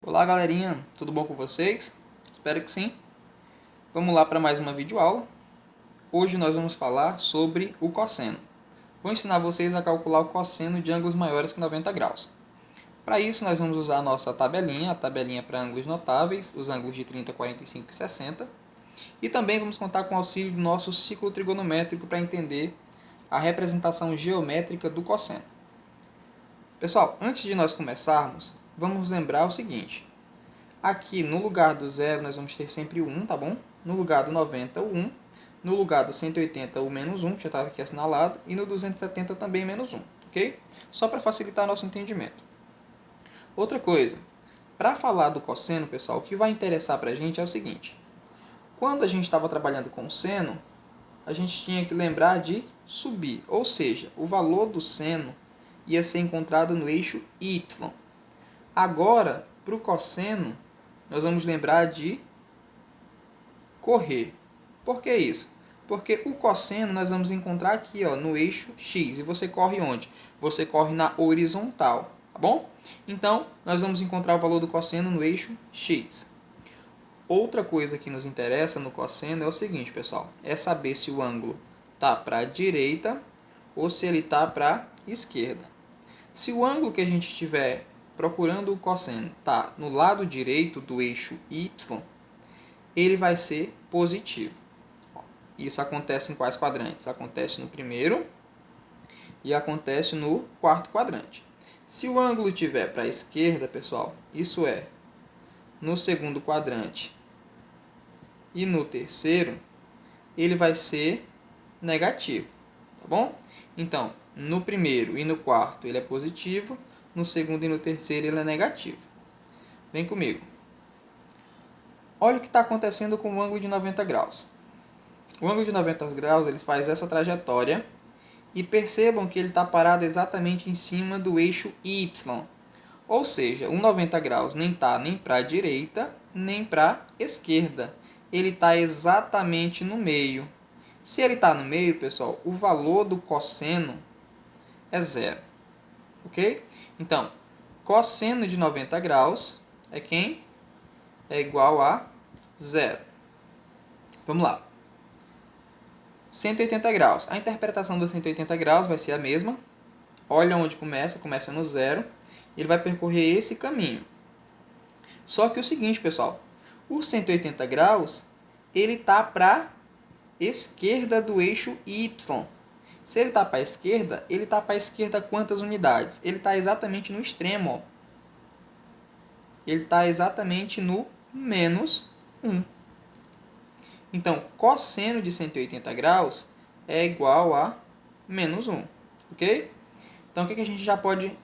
Olá galerinha, tudo bom com vocês? Espero que sim. Vamos lá para mais uma videoaula. Hoje nós vamos falar sobre o cosseno. Vou ensinar vocês a calcular o cosseno de ângulos maiores que 90 graus. Para isso nós vamos usar a nossa tabelinha, a tabelinha para ângulos notáveis, os ângulos de 30, 45 e 60. E também vamos contar com o auxílio do nosso ciclo trigonométrico para entender a representação geométrica do cosseno. Pessoal, antes de nós começarmos, vamos lembrar o seguinte. Aqui no lugar do 0 nós vamos ter sempre o 1, tá bom? No lugar do 90 o 1. No lugar do 180 o menos 1, que já está aqui assinalado. E no 270 também menos 1, ok? Só para facilitar nosso entendimento. Outra coisa, para falar do cosseno, pessoal, o que vai interessar para a gente é o seguinte. Quando a gente estava trabalhando com seno, a gente tinha que lembrar de subir. Ou seja, o valor do seno ia ser encontrado no eixo y. Agora, para o cosseno, nós vamos lembrar de correr. Por que isso? Porque o cosseno nós vamos encontrar aqui no eixo x. E você corre onde? Você corre na horizontal, tá bom? Então, nós vamos encontrar o valor do cosseno no eixo x. Outra coisa que nos interessa no cosseno é o seguinte, pessoal. É saber se o ângulo está para a direita ou se ele está para a esquerda. Se o ângulo que a gente estiver procurando o cosseno está no lado direito do eixo y, ele vai ser positivo. Isso acontece em quais quadrantes? Acontece no primeiro e acontece no quarto quadrante. Se o ângulo estiver para a esquerda, pessoal, isso é, no segundo quadrante e no terceiro, ele vai ser negativo, tá bom? Então, no primeiro e no quarto ele é positivo, no segundo e no terceiro ele é negativo. Vem comigo. Olha o que está acontecendo com o ângulo de 90 graus. O ângulo de 90 graus ele faz essa trajetória e percebam que ele está parado exatamente em cima do eixo y. Ou seja, o 90 graus nem está nem para a direita nem para a esquerda. Ele está exatamente no meio. Se ele está no meio, pessoal, o valor do cosseno é zero. Ok? Então, cosseno de 90 graus é quem? É igual a zero. Vamos lá. 180 graus. A interpretação dos 180 graus vai ser a mesma. Olha onde começa no zero. Ele vai percorrer esse caminho. Só que o seguinte, pessoal. O 180 graus, ele está para a esquerda do eixo y. Se ele está para a esquerda, ele está para a esquerda quantas unidades? Ele está exatamente no extremo. Ó. Ele está exatamente no menos 1. Então, cosseno de 180 graus é igual a menos 1. Ok? Então, o que a gente já pode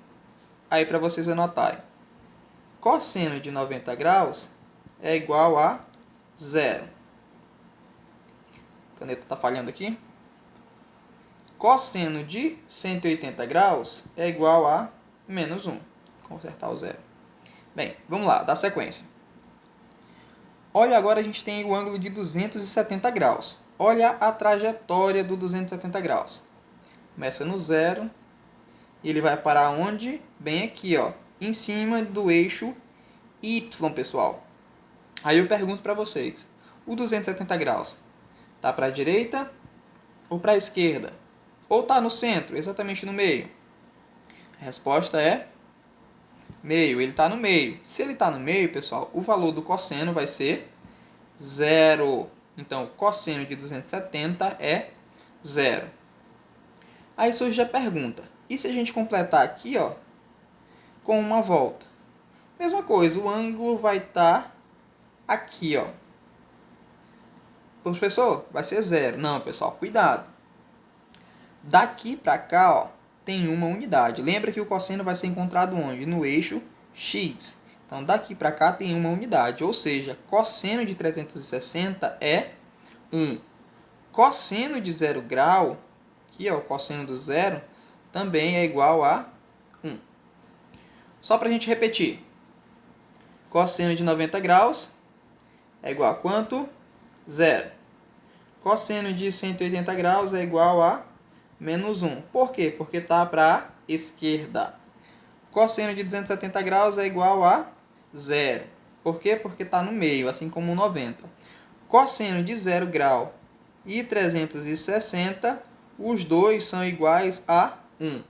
aí para vocês anotarem? Cosseno de 90 graus é igual a 0. A caneta está falhando aqui. Cosseno de 180 graus é igual a menos 1. Vou consertar o zero. Bem, vamos lá, dá sequência. Olha, agora a gente tem o ângulo de 270 graus. Olha a trajetória do 270 graus. Começa no zero. E ele vai parar onde? Bem aqui, ó, em cima do eixo Y, pessoal. Aí eu pergunto para vocês. O 270 graus está para a direita ou para a esquerda? Ou está no centro, exatamente no meio? A resposta é meio. Ele está no meio. Se ele está no meio, pessoal, o valor do cosseno vai ser zero. Então, cosseno de 270 é zero. Aí surge a pergunta. E se a gente completar aqui, ó, com uma volta? Mesma coisa, o ângulo vai estar aqui, ó. Professor, vai ser zero. Não, pessoal, cuidado. Daqui para cá, ó, tem uma unidade. Lembra que o cosseno vai ser encontrado onde? No eixo x. Então, daqui para cá tem uma unidade. Ou seja, cosseno de 360 é 1. Cosseno de 0 grau, aqui, ó, o cosseno do zero, também é igual a 1. Só para a gente repetir. Cosseno de 90 graus é igual a quanto? 0. Cosseno de 180 graus é igual a menos 1. Por quê? Porque está para a esquerda. Cosseno de 270 graus é igual a 0. Por quê? Porque está no meio, assim como o 90. Cosseno de 0 grau e 360, os dois são iguais a 1.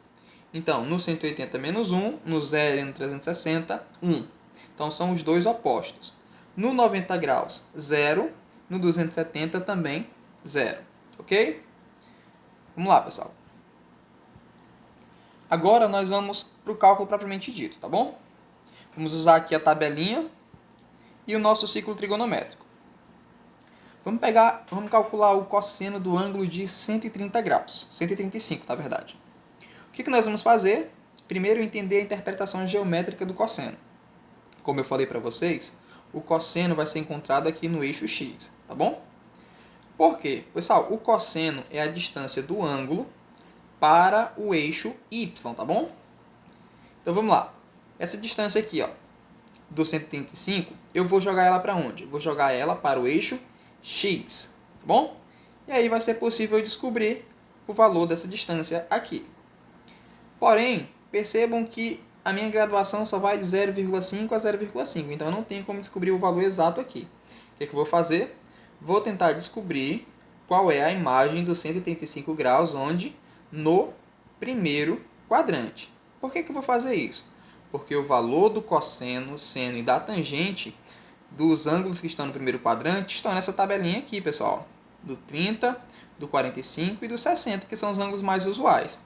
Então, no 180 menos 1, no 0 e no 360, 1. Então, são os dois opostos. No 90 graus, 0. No 270 também, 0. Ok? Vamos lá, pessoal. Agora, nós vamos para o cálculo propriamente dito, tá bom? Vamos usar aqui a tabelinha e o nosso ciclo trigonométrico. Vamos calcular o cosseno do ângulo de 130 graus. 135, na verdade. O que nós vamos fazer? Primeiro, entender a interpretação geométrica do cosseno. Como eu falei para vocês, o cosseno vai ser encontrado aqui no eixo x, tá bom? Por quê? Pessoal, o cosseno é a distância do ângulo para o eixo y, tá bom? Então vamos lá. Essa distância aqui, ó, do 135, eu vou jogar ela para onde? Eu vou jogar ela para o eixo x, tá bom? E aí vai ser possível descobrir o valor dessa distância aqui. Porém, percebam que a minha graduação só vai de 0,5 a 0,5, então eu não tenho como descobrir o valor exato aqui. O que eu vou fazer? Vou tentar descobrir qual é a imagem dos 135 graus, onde? No primeiro quadrante. Por que eu vou fazer isso? Porque o valor do cosseno, seno e da tangente dos ângulos que estão no primeiro quadrante estão nessa tabelinha aqui, pessoal. Do 30, do 45 e do 60, que são os ângulos mais usuais.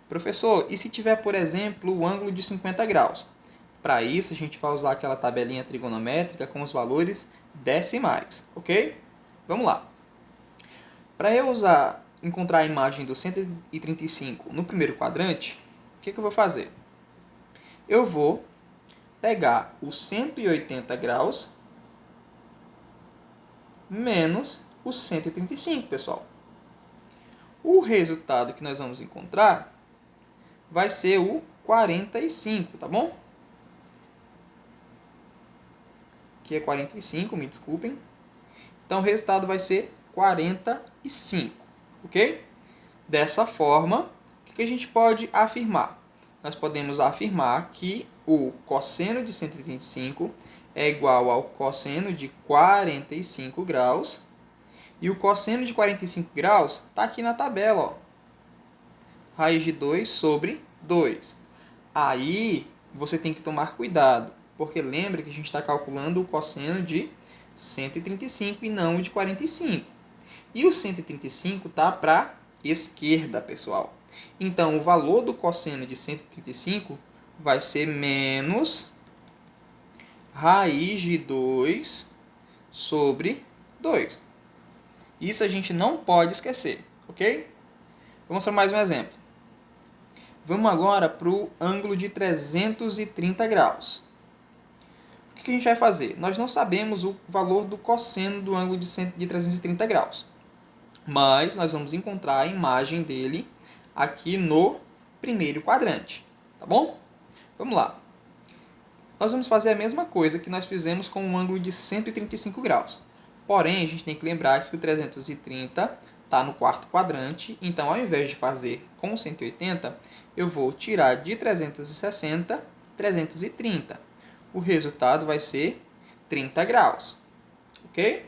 Professor, e se tiver, por exemplo, o ângulo de 50 graus? Para isso, a gente vai usar aquela tabelinha trigonométrica com os valores decimais, ok? Vamos lá. Para eu encontrar a imagem do 135 no primeiro quadrante, o que eu vou fazer? Eu vou pegar os 180 graus menos os 135, pessoal. O resultado que nós vamos encontrar vai ser o 45, tá bom? Aqui é 45, me desculpem. Então, o resultado vai ser 45, ok? Dessa forma, o que a gente pode afirmar? Nós podemos afirmar que o cosseno de 125 é igual ao cosseno de 45 graus. E o cosseno de 45 graus está aqui na tabela, ó. Raiz de 2 sobre 2. Aí, você tem que tomar cuidado, porque lembra que a gente está calculando o cosseno de 135 e não o de 45. E o 135 está para a esquerda, pessoal. Então, o valor do cosseno de 135 vai ser menos raiz de 2 sobre 2. Isso a gente não pode esquecer, ok? Vamos para mais um exemplo. Vamos agora para o ângulo de 330 graus. O que a gente vai fazer? Nós não sabemos o valor do cosseno do ângulo de 330 graus. Mas nós vamos encontrar a imagem dele aqui no primeiro quadrante, tá bom? Vamos lá. Nós vamos fazer a mesma coisa que nós fizemos com o ângulo de 135 graus. Porém, a gente tem que lembrar que o 330 está no quarto quadrante, então ao invés de fazer com 180, eu vou tirar de 360, 330. O resultado vai ser 30 graus, ok?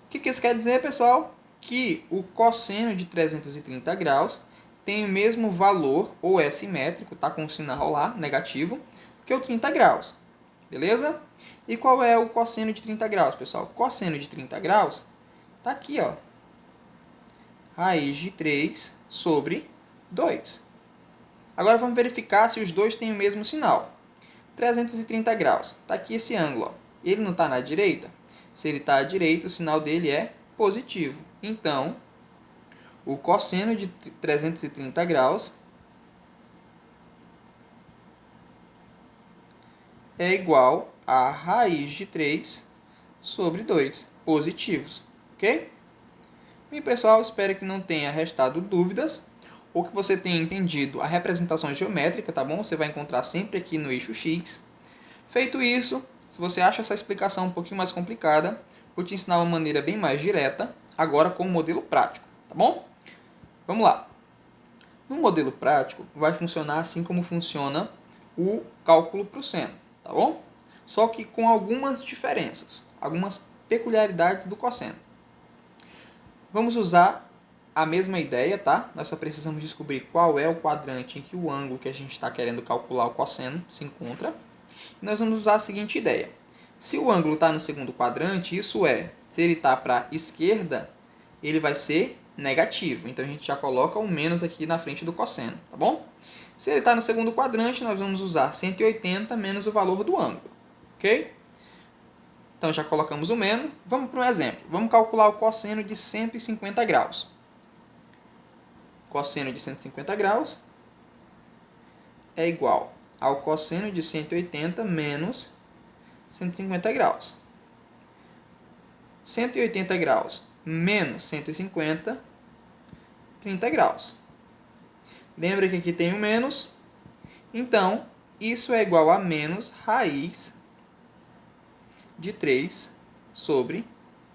O que isso quer dizer, pessoal? Que o cosseno de 330 graus tem o mesmo valor, ou é simétrico, tá com o sinal lá, negativo, que o 30 graus, beleza? E qual é o cosseno de 30 graus, pessoal? O cosseno de 30 graus está aqui, ó. Raiz de 3 sobre 2. Agora vamos verificar se os dois têm o mesmo sinal. 330 graus. Está aqui esse ângulo, ó. Ele não está na direita? Se ele está à direita, o sinal dele é positivo. Então, o cosseno de 330 graus é igual a raiz de 3 sobre 2, positivos, ok? Bem, pessoal, espero que não tenha restado dúvidas ou que você tenha entendido a representação geométrica, tá bom? Você vai encontrar sempre aqui no eixo X. Feito isso, se você acha essa explicação um pouquinho mais complicada, vou te ensinar uma maneira bem mais direta, agora com o modelo prático, tá bom? Vamos lá. No modelo prático, vai funcionar assim como funciona o cálculo para o seno, tá bom? só que com algumas diferenças, algumas peculiaridades do cosseno. Vamos usar a mesma ideia, tá? Nós só precisamos descobrir qual é o quadrante em que o ângulo que a gente está querendo calcular o cosseno se encontra. Nós vamos usar a seguinte ideia. Se o ângulo está no segundo quadrante, isso é, se ele está para a esquerda, ele vai ser negativo. Então, a gente já coloca um menos aqui na frente do cosseno, tá bom? Se ele está no segundo quadrante, nós vamos usar 180 menos o valor do ângulo, ok? Então, já colocamos o menos. Vamos para um exemplo. Vamos calcular o cosseno de 150 graus. Cosseno de 150 graus é igual ao cosseno de 180 menos 150 graus. 180 graus menos 150, 30 graus. Lembra que aqui tem o menos? Então, isso é igual a menos raiz de 3 sobre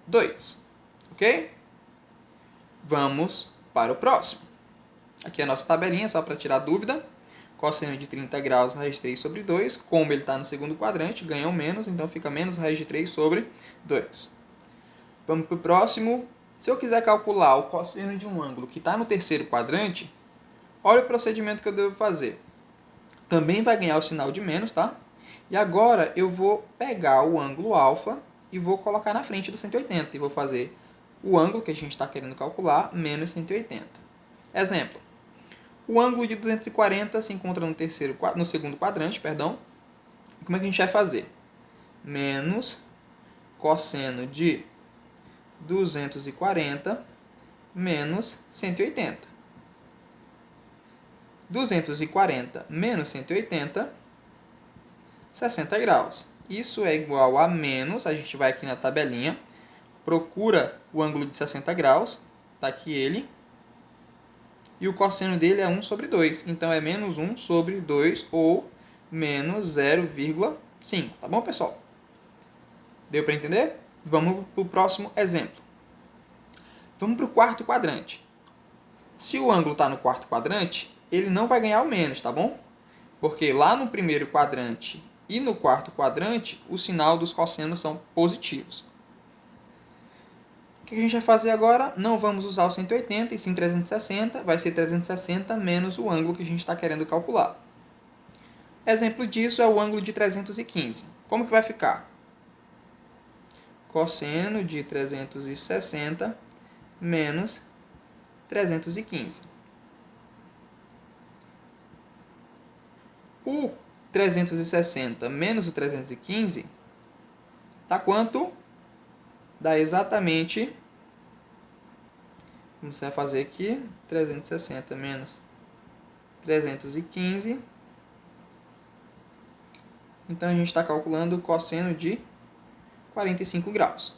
2. Ok? Vamos para o próximo. Aqui é a nossa tabelinha, só para tirar dúvida. Cosseno de 30 graus, raiz de 3 sobre 2. Como ele está no segundo quadrante, ganha um menos, então fica menos raiz de 3 sobre 2. Vamos para o próximo. Se eu quiser calcular o cosseno de um ângulo que está no terceiro quadrante, olha o procedimento que eu devo fazer. Também vai ganhar o sinal de menos, tá? E agora eu vou pegar o ângulo alfa e vou colocar na frente do 180. E vou fazer o ângulo que a gente está querendo calcular menos 180. Exemplo. O ângulo de 240 se encontra no segundo quadrante, perdão. Como é que a gente vai fazer? Menos cosseno de 240 menos 180. 240 menos 180, 60 graus. Isso é igual a menos, a gente vai aqui na tabelinha, procura o ângulo de 60 graus, está aqui ele, e o cosseno dele é 1 sobre 2, então é menos 1 sobre 2 ou menos 0,5, tá bom, pessoal? Deu para entender? Vamos para o próximo exemplo. Vamos para o quarto quadrante. Se o ângulo está no quarto quadrante, ele não vai ganhar o menos, tá bom? Porque lá no primeiro quadrante e no quarto quadrante, o sinal dos cossenos são positivos. O que a gente vai fazer agora? Não vamos usar o 180 e sim 360. Vai ser 360 menos o ângulo que a gente está querendo calcular. Exemplo disso é o ângulo de 315. Como que vai ficar? Cosseno de 360 menos 315. O 360 menos o 315 dá quanto? Dá exatamente, vamos fazer aqui, 360 menos 315. Então, a gente está calculando o cosseno de 45 graus.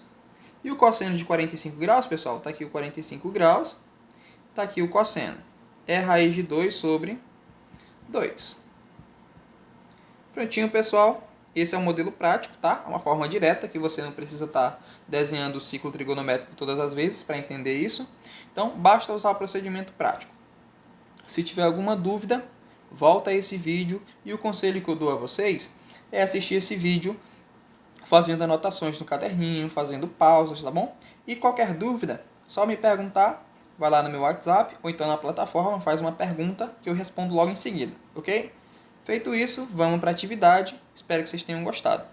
E o cosseno de 45 graus, pessoal, está aqui o 45 graus, está aqui o cosseno. É raiz de 2 sobre 2. Prontinho, pessoal. Esse é um modelo prático, tá? É uma forma direta, que você não precisa estar desenhando o ciclo trigonométrico todas as vezes para entender isso. Então, basta usar o procedimento prático. Se tiver alguma dúvida, volta a esse vídeo. E o conselho que eu dou a vocês é assistir esse vídeo fazendo anotações no caderninho, fazendo pausas, tá bom? E qualquer dúvida, só me perguntar, vai lá no meu WhatsApp ou então na plataforma, faz uma pergunta que eu respondo logo em seguida, ok? Feito isso, vamos para a atividade. Espero que vocês tenham gostado.